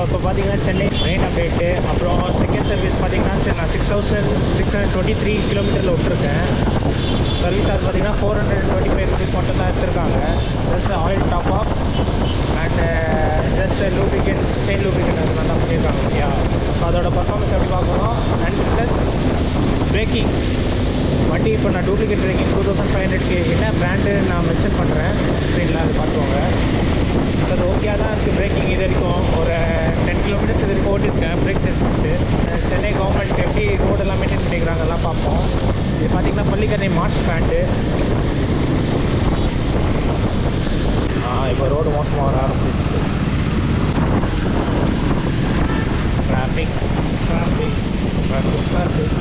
இப்போ பார்த்தீங்கன்னா Chennai main update. அப்புறம் செகண்ட் சர்வீஸ் பார்த்தீங்கன்னா நான் 6623 கிலோமீட்டரில் விட்டுருக்கேன். சர்வீஸ் சார்ஜ் பார்த்தீங்கன்னா 425 ருபீஸ் மட்டும் தான் எடுத்திருக்காங்க. Just oil top off and just lubricate chain lubricate அது மாதிரி தான் பண்ணியிருக்காங்க இல்லையா. ஸோ அதோட பர்ஃபார்மன்ஸ் எப்படி பார்க்கணும். அண்ட் ப்ளஸ் பிரேக்கிங் வண்டி இப்போ நான் டூப்ளிகேட் பிரேக்கிங் 2500 என்ன பிராண்டு நான் மென்ஷன் பண்ணுறேன் ஸ்க்ரீனில் அது பார்த்துக்கோங்க. அது ஓகேயாக தான் இருக்குது. பிரேக்கிங் இது வரைக்கும் ஒரு 10 கிலோமீட்டர்ஸ் இது வரைக்கும் ஓட்டிருக்கேன் பிரேக் டெஸ்ட் பண்ணிட்டு. சென்னை கவர்மெண்ட் எப்படி ரோடெல்லாம் மெயின்டைன் பண்ணிக்கிறாங்கலாம் பார்ப்போம். இது பார்த்திங்கன்னா பள்ளிக்கரணை மார்ச் பேண்ட்டு. இப்போ ரோடு மோசமாக வர ஆரம்பிச்சிச்சு. Traffic traffic traffic traffic.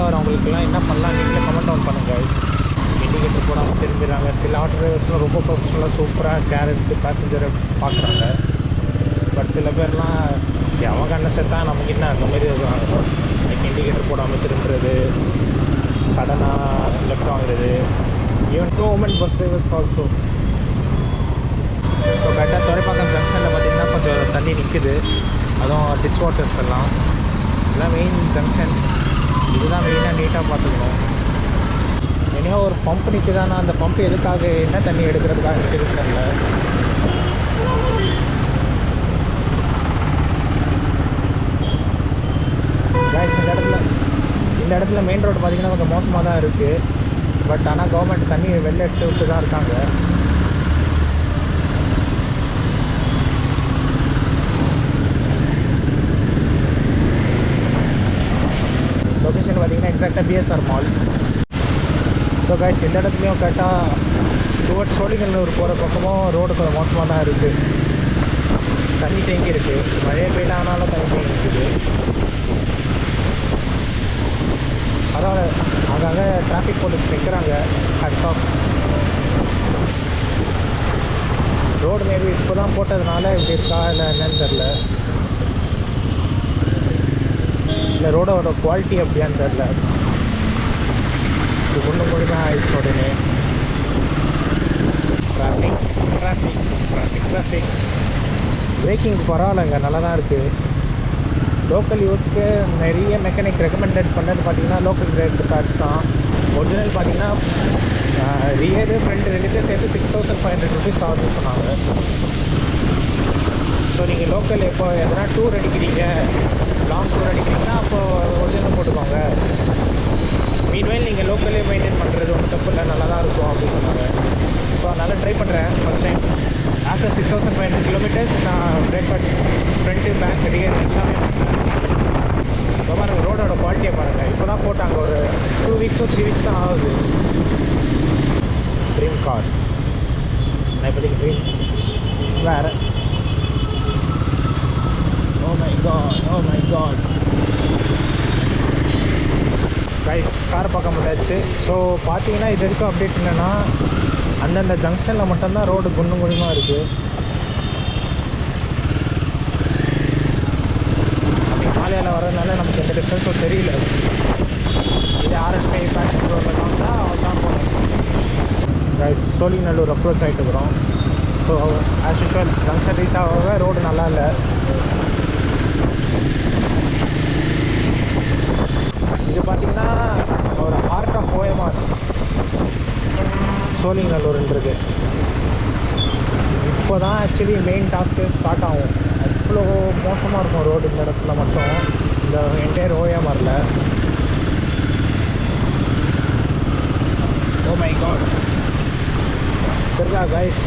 வரவங்களுக்குலாம் என்ன பண்ணலாம் நீங்களே கமெண்ட் டவுன் பண்ணுங்கள். இண்டிகேட்டர் போடாமல் திரும்பிடுறாங்க. சில ஆட்டோ டிரைவர்ஸ்லாம் ரொம்ப ப்ரொஃபஷனலாக சூப்பராக கேர் எடுத்து பேசஞ்சரை பார்க்குறாங்க. பட் சில பேர்லாம் அவங்க கண்ணை சேர்த்தா நமக்கு என்ன அந்த மாதிரி லைக் இண்டிகேட்டர் போடாமல் திரும்புறது, சடனாக லெஃப்ட் வாங்குறது. Even government bus drivers also. இப்போ கரெக்டாக துறைப்பாக்கம் ஜங்ஷனில் பார்த்திங்கன்னா கொஞ்சம் தண்ணி நிற்குது. அதுவும் டிச் வாட்டர்ஸ் எல்லாம் மெயின் ஜங்ஷன். இதுதான் மெயினாக நீட்டாக பார்த்துக்கணும். இனியாக ஒரு பம்ப் நிற்குதானா, அந்த பம்ப் எதுக்காக என்ன தண்ணி எடுக்கிறதுக்காக நிற்கிறதுல. கைஸ் இந்த இடத்துல மெயின் ரோடு பார்த்திங்கன்னா கொஞ்சம் மோசமாக தான் இருக்குது. பட் ஆனால் கவர்மெண்ட் தண்ணி வெளில எடுத்து விட்டு தான் இருக்காங்க. லொக்கேஷன் பார்த்திங்கன்னா எக்ஸாக்டாக பிஎஸ்ஆர் மால். ஸோ கைஸ் இந்த இடத்துலையும் கரெக்டாக டுவர்ட்ஸ் சோழிங்கநல்லூர் போகிற பக்கமும் ரோடு கொஞ்சம் மோசமாக தான் இருக்குது. தண்ணி தேங்கி இருக்குது. மழையை பெய்யல ஆனாலும் தண்ணி தேங்கி இருக்குது. அதாவது அங்கங்கே டிராஃபிக் போலீஸ் நிற்கிறாங்க. Hats off. ரோடு மேபி இப்போ தான் போட்டதுனால இப்படி இருக்கா இல்லை என்னன்னு தெரில. இல்லை ரோடோட குவாலிட்டி அப்படியான்னு தெரில. இது ஒன்றும் மூலியமாக ஆயிடுச்சு உடனே. Traffic traffic traffic traffic. Braking பரவாயில்லைங்க, நல்லா தான் இருக்குது. லோக்கல் யூஸ்க்கு நிறைய மெக்கானிக் ரெக்கமெண்டட் பண்ணது பார்த்திங்கன்னா லோக்கல் பிரேக் பேட்ஸ் தான். ஒரிஜினல் பார்த்திங்கன்னா ரியரு ஃப்ரண்ட் ரெண்டுமே சேர்த்து 6500 ருபீஸ் ஆகுதுன்னு சொன்னாங்க. ஸோ நீங்கள் லோக்கல் இப்போ எதனா டூர் அடிக்கிறீங்க, லாங் டூர் அடிக்கிறீங்கன்னா அப்போ ஒரிஜினல் போட்டுக்கோங்க. மீன்வேல் நீங்கள் லோக்கலே மெயின்டைன் பண்ணுறது ஒன்றும் தப்பு இல்லை, நல்லா தான் இருக்கும் அப்படின்னு சொன்னாங்க. ஸோ அதனால் ட்ரை பண்ணுறேன் ஃபஸ்ட் டைம். ஆஃப்டர் 6500 கிலோமீட்டர்ஸ் நான் brake pads front back rear எல்லாமே இப்போ பாருங்கள் ரோடோட குவாலிட்டியை பாருங்கள். இப்போ தான் போட்டாங்க, ஒரு 2 வீக்ஸோ 3 வீக்ஸ் தான் ஆகுது. ட்ரீம் கார் நான் இப்போதைக்கு ட்ரீம் வேறு. Oh my god, oh my god. Guys car பார்க்க முடியாச்சு. ஸோ பார்த்தீங்கன்னா இது வரைக்கும் அப்டேட் என்னென்னா அந்தந்த ஜங்ஷனில் மட்டும்தான் ரோடு குண்டும் குழிமாக இருக்குது. அப்படி மாலையில் வரதுனால நமக்கு எந்த டிஃப்ரென்ஸும் தெரியல. இது R&5 பேஷன் ரோடில் தான் அவன் போகணும். கைஸ் சோழிங்கநல்லூர் அப்ரோச் ஆகிட்டு இருக்கிறோம். So as usual junction reach ஆக ரோடு நல்லா இல்லை. இது பார்த்திங்கன்னா ஒரு ஹார்ட் ஆஃப் OMR சோழிங்கநல்லூர்ன்றது. இப்போ தான் ஆக்சுவலி மெயின் டாஸ்க்கு ஸ்டார்ட் ஆகும். அவ்வளோ மோசமாக இருக்கும் ரோடு இந்த இடத்துல மட்டும், இந்த என்டையர் OMRல. ஓ மை காட் தெரியா கைஸ்.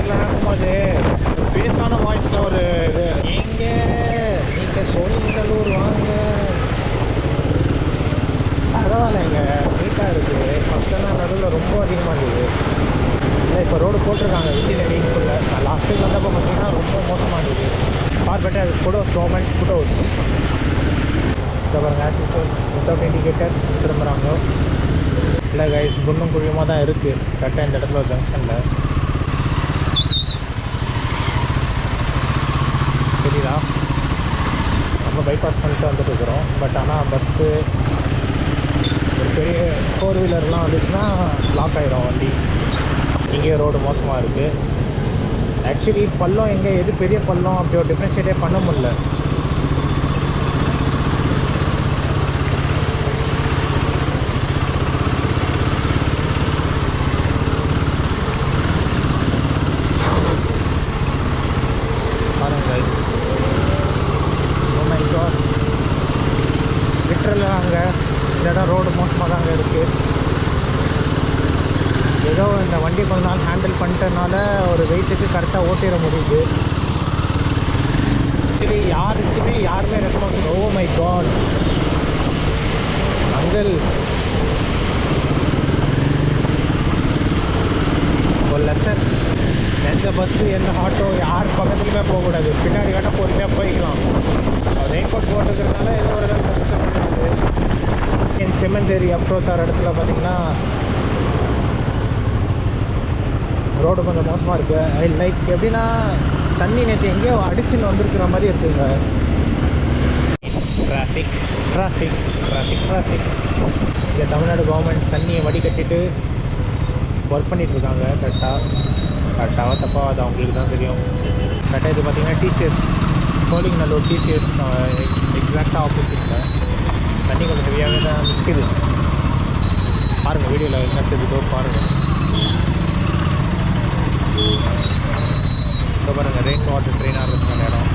நடக்கும்போது பேஸான வாய்ஸில் ஒரு இது, எங்கே நீங்கள் சோழிங்கநல்லூர் வாங்க, பரவாயில்லைங்க நீட்டாக இருக்குது. ஃபஸ்ட்டெல்லாம் நடுவில் ரொம்ப அதிகமாக இப்போ ரோடு போட்டிருக்காங்க வித்தின் வீக்குள்ள. லாஸ்ட் டைம் வந்தப்போ பார்த்தீங்கன்னா ரொம்ப மோசமாக இருந்தது. For better kudos government kudos. இதை பாருங்க வித்தவுட் இண்டிகேட்டர் திரும்புகிறாங்க. இல்லை கைஸ் குண்டும் குழியுமாக தான் இருக்குது கரெக்டாக இந்த இடத்துல ஒரு ஜங்ஷனில். சரிதா நம்ம பைபாஸ் பண்ணிட்டு வந்துட்டு இருக்கிறோம். பட் ஆனால் பஸ்ஸு ஒரு பெரிய 4 வீலர்லாம் வந்துச்சுன்னா லாக் ஆகிடும் வண்டி. இங்கேயே ரோடு மோசமாக இருக்குது. ஆக்சுவலி பள்ளம் எங்கே எது பெரிய பள்ளம் அப்படி ஒரு டிஃப்ரென்ஷியேட்டே பண்ண முடியல. அங்கே இந்த இடம் ரோடு மோசமாக தாங்க இருக்குது. ஏதோ இந்த வண்டி கொஞ்ச நாள் ஹேண்டில் பண்ணிட்டனால ஒரு வெயிட்டுக்கு கரெக்டாக ஓட்டிட முடியுது. ஆக்சுவலி யாருமே responsible. Oh my God uncle, ஒரு லெசன். எந்த பஸ்ஸு எந்த ஆட்டோ யார் பக்கத்துலையுமே போகக்கூடாது. பின்னாடி வேணால் பொறுமையாக போய்க்கலாம். ரெயின் கோட் போட்டுக்கிறதுனால ஏதோ ஒரு இடம் கஷ்டப்படுறது. என் செமந்தேரி அப்ரோச் ஆகிற இடத்துல பார்த்திங்கன்னா ரோடு கொஞ்சம் மோசமாக இருக்குது. லைக் எப்படின்னா தண்ணி நேற்று எங்கேயோ அடிச்சுன்னு வந்துருக்கிற மாதிரி இருக்குங்க. Traffic traffic traffic traffic. இங்கே தமிழ்நாடு கவர்மெண்ட் தண்ணியை வடிகட்டிட்டு ஒர்க் பண்ணிகிட்ருக்காங்க. கரெக்டாக தப்பாக அது அவங்களுக்கு தான் தெரியும். கரெக்டாக இது பார்த்திங்கன்னா டிசிஎஸ் கோலிங் நல்லூர் டிசிஎஸ் எக்ஸாக்டாக ஆப்போசிட்டில் தண்ணி கொஞ்சம் ஹெவியாகவே தான் நிற்குது. பாருங்கள் வீடியோவில் என்ன தெரியுதோ பாருங்கள். இப்போ பாருங்கள் ரெயின் வாட்டர் ட்ரெயின் ஆகிறதுக்கான இடம்.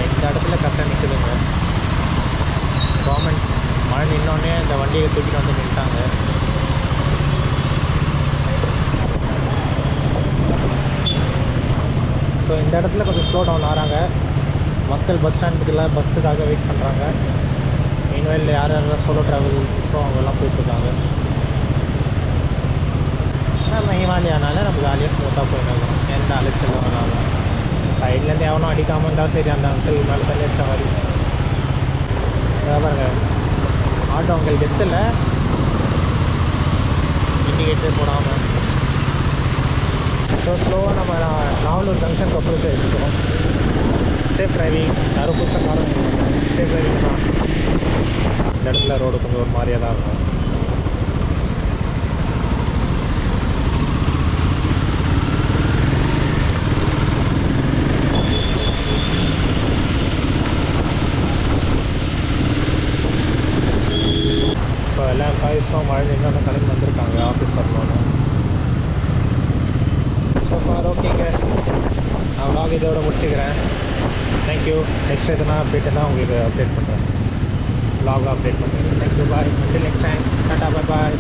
இந்த இடத்துல கரெக்டாக நிற்குதுங்க. கவர்மெண்ட் மழை நின்னோடனே இந்த வண்டியை தூக்கிட்டு வந்து நின்ட்டாங்க. ஸோ இந்த இடத்துல கொஞ்சம் ஸ்லோ டவுன் ஆகிறாங்க. மக்கள் பஸ் ஸ்டாண்டுக்குலாம் பஸ்ஸுக்காக வெயிட் பண்ணுறாங்க. மீன்வேல் யார் யாரெல்லாம் சோலோ ட்ராவல் இப்போ அவங்கெல்லாம் போயிட்டுருக்காங்க. நம்ம ஹிமாலயானால நம்ம ஜாலியாக ஸ்மூத்தாக போயிடணும். எந்த அலைச்சலும் வராமல் சைட்லேருந்து எவனும் அடிக்காமல் இருந்தால் சரி. அந்த அங்கிள் மேலே தள்ளி வச்ச மாதிரி பாருங்க. ஆட்டோ அங்கிள் கெத்தில் இண்டிகேட்டர் போடாமல் ஸோ ஸ்லோவாக நம்ம நாவலூர் ஜங்ஷனுக்கு அப்ரோச் எடுத்துக்கிறோம். Safe driving. யாரும் புதுசாக காரணம் சேஃப் டிரைவிங் தான். இந்த இடத்துல ரோடு கொஞ்சம் ஒரு மாதிரியாக தான் இருக்கும். இப்போ எல்லா எம்ப்ளாயிஸும் மழை நின்று கிளம்பி வந்திருக்காங்க ஆஃபீஸ் வரணும்னு. ஸோ ஃபார் ஓகேங்க, நான் vlog இதோட முடிச்சுக்கிறேன். தேங்க்யூ. நெக்ஸ்ட் எதுனா அப்டேட் தான் உங்களுக்கு அப்டேட் பண்ணுறேன். vlog அப்டேட் பண்ணுறேன். தேங்க்யூ. பாய். until next time. டாட்டா. பாய் பாய்.